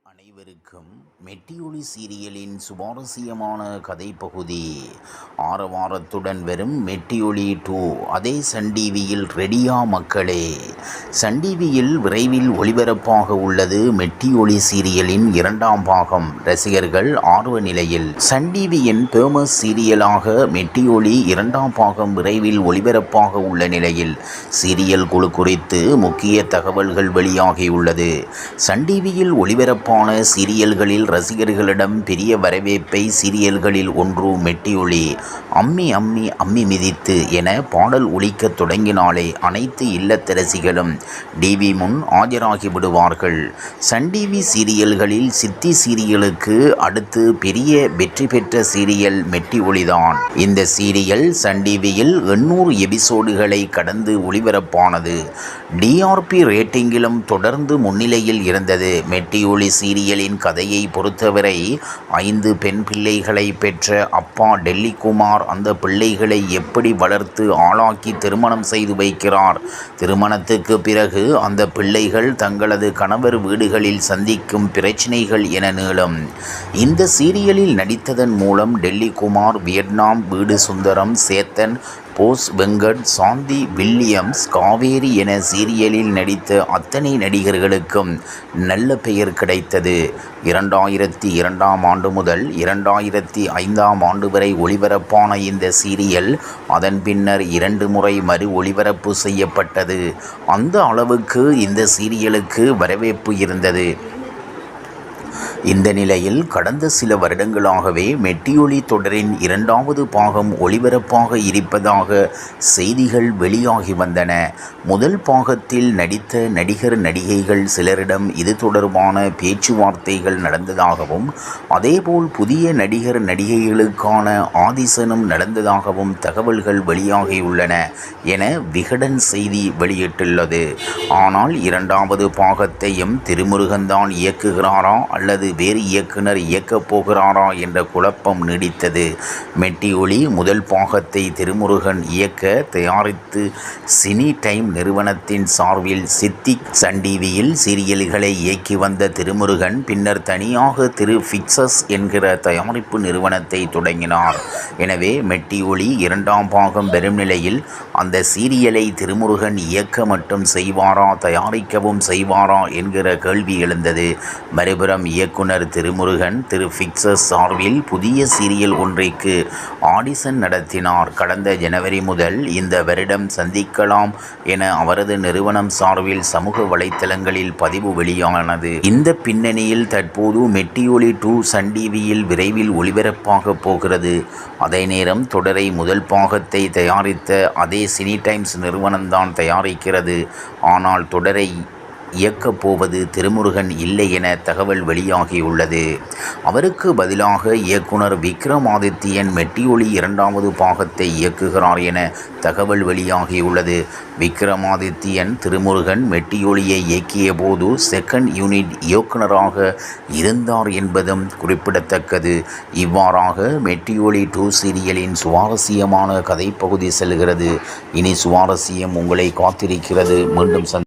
அனைவருக்கும் மெட்டியொலி சீரியலின் சுவாரஸ்யமான கதை பகுதி ஆரவாரத்துடன் வரும் மெட்டியொலி 2. அதே சன் டிவியில் ரெடியா மக்களே? சன் டிவியில் விரைவில் ஒளிபரப்பாக உள்ளது மெட்டியொலி சீரியலின் 2ஆம் பாகம். ரசிகர்கள் ஆர்வ நிலையில். சன் டிவியின் ஃபேமஸ் சீரியலாக மெட்டியொலி 2ஆம் பாகம் விரைவில் ஒளிபரப்பாக உள்ள நிலையில் சீரியல் குழு குறித்து முக்கிய தகவல்கள் வெளியாகியுள்ளது. சன் டிவியில் ஒளிபரப்பான சீரியல்களில் ரசிகர்களிடம் பெரிய வரவேற்பை சீரியல்களில் ஒன்று மெட்டியொலி. அம்மி அம்மி அம்மி மிதித்து என பாடல் ஒலிக்க தொடங்கினாலே அனைத்து இல்லத்தரசிகளும் டிவி முன் ஆஜராகி விடுவார்கள். சன் டிவி சீரியல்களில் சித்தி சீரியலுக்கு அடுத்து பெரிய வெற்றி பெற்ற சீரியல் மெட்டியொலிதான். இந்த சீரியல் சன் டிவியில் 800 எபிசோடுகளை கடந்து ஒளிபரப்பானது. டிஆர்பி ரேட்டிங்கிலும் தொடர்ந்து முன்னிலையில் இருந்தது. மெட்டியொலி சீரியலின் கதையை பொறுத்தவரை 5 பெண் பிள்ளைகளை பெற்ற அப்பா டெல்லி குமார் அந்த பிள்ளைகளை எப்படி வளர்த்து ஆளாக்கி திருமணம் செய்து வைக்கிறார். திருமணத்துக்கு பிறகு அந்த பிள்ளைகள் தங்களது கணவர் வீடுகளில் சந்திக்கும் பிரச்சனைகள் என நீளும். இந்த சீரியலில் நடித்ததன் மூலம் டெல்லி குமார், வியட்நாம் வீடு சுந்தரம், சேத்தன், போஸ் வெங்கட், சாந்தி வில்லியம்ஸ், காவேரி என சீரியலில் நடித்த அத்தனை நடிகர்களுக்கும் நல்ல பெயர் கிடைத்தது. 2002ஆம் ஆண்டு முதல் 2005ஆம் ஆண்டு வரை ஒளிபரப்பான இந்த சீரியல் அதன் பின்னர் 2 முறை மறு ஒளிபரப்பு செய்யப்பட்டது. அந்த அளவுக்கு இந்த சீரியலுக்கு வரவேற்பு இருந்தது. இந்த நிலையில் கடந்த சில வருடங்களாகவே மெட்டியொலி தொடரின் 2வது பாகம் ஒளிபரப்பாக இருப்பதாக செய்திகள் வெளியாகி வந்தன. முதல் பாகத்தில் நடித்த நடிகர் நடிகைகள் சிலரிடம் இது தொடர்பான பேச்சுவார்த்தைகள் நடந்ததாகவும் அதேபோல் புதிய நடிகர் நடிகைகளுக்கான ஆதிசனும் நடந்ததாகவும் தகவல்கள் வெளியாகியுள்ளன என விகடன் செய்தி வெளியிட்டுள்ளது. ஆனால் 2வது பாகத்தையும் திருமுருகன் தான் இயக்குகிறாரா அல்லது வேறு இயக்குனர் இயக்கப் போகிறாரா என்ற குழப்பம் நீடித்தது. மெட்டியொலி முதல் பாகத்தை திருமுருகன் இயக்க தயாரித்து சினி டைம் நிறுவனத்தின் சார்பில் சித்திக் சன் டிவியில் சீரியல்களை இயக்கி வந்த திருமுருகன் பின்னர் தனியாக திரு பிக்சர்ஸ் என்கிற தயாரிப்பு நிறுவனத்தை தொடங்கினார். எனவே மெட்டியொலி 2ஆம் பாகம் வரும் நிலையில் அந்த சீரியலை திருமுருகன் இயக்க மட்டும் செய்வாரா, தயாரிக்கவும் செய்வாரா என்கிற கேள்வி எழுந்தது. மறுபுறம் இயக்குனர் திருமுருகன் திரு பிக்சர்ஸ் சார்பில் புதிய சீரியல் ஒன்றிற்கு ஆடிஷன் நடத்தினார். கடந்த ஜனவரி முதல் இந்த வருடம் சந்திக்கலாம் என அவரது நிறுவனம் சார்பில் சமூக வலைத்தளங்களில் பதிவு வெளியானது. இந்த பின்னணியில் தற்போது மெட்டியொலி 2 சன் டிவியில் விரைவில் ஒளிபரப்பாக போகிறது. அதே நேரம் தொடரை முதல் பாகத்தை தயாரித்த அதே சினி டைம்ஸ் நிறுவனம்தான் தயாரிக்கிறது. ஆனால் தொடரை இயக்கப் போவது திருமுருகன் இல்லை என தகவல் வெளியாகியுள்ளது. அவருக்கு பதிலாக இயக்குனர் விக்ரமாதித்யன் மெட்டியொலி 2வது பாகத்தை இயக்குகிறார் என தகவல் வெளியாகியுள்ளது. விக்ரமாதித்யன் திருமுருகன் மெட்டியொலியை இயக்கிய போது செகண்ட் யூனிட் இயக்குனராக இருந்தார் என்பதும் குறிப்பிடத்தக்கது. இவ்வாறாக மெட்டியொலி 2 சீரியலின் சுவாரஸ்யமான கதைப்பகுதி செல்கிறது. இனி சுவாரஸ்யம் உங்களை காத்திருக்கிறது. மீண்டும்